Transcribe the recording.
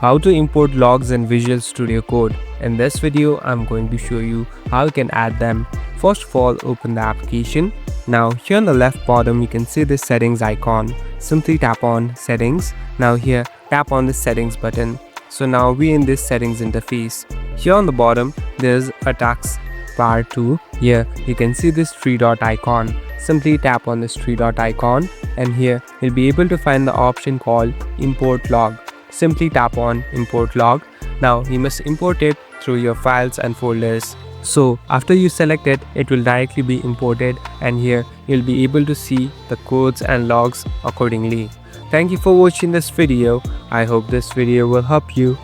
How to import logs in Visual Studio Code. In this video, I'm going to show you how you can add them. First of all, open the application. Now here on the left bottom, you can see this settings icon. Simply tap on settings. Now here, tap on the settings button. So now we're in this settings interface. Here on the bottom, there's a taskbar too. Here you can see this three dot icon. Simply tap on this three dot icon and here you'll be able to find the option called import log. Simply tap on import log. Now you must import it through your files and folders. So after you select it, it will directly be imported and here you'll be able to see the codes and logs accordingly. Thank you for watching this video. I hope this video will help you.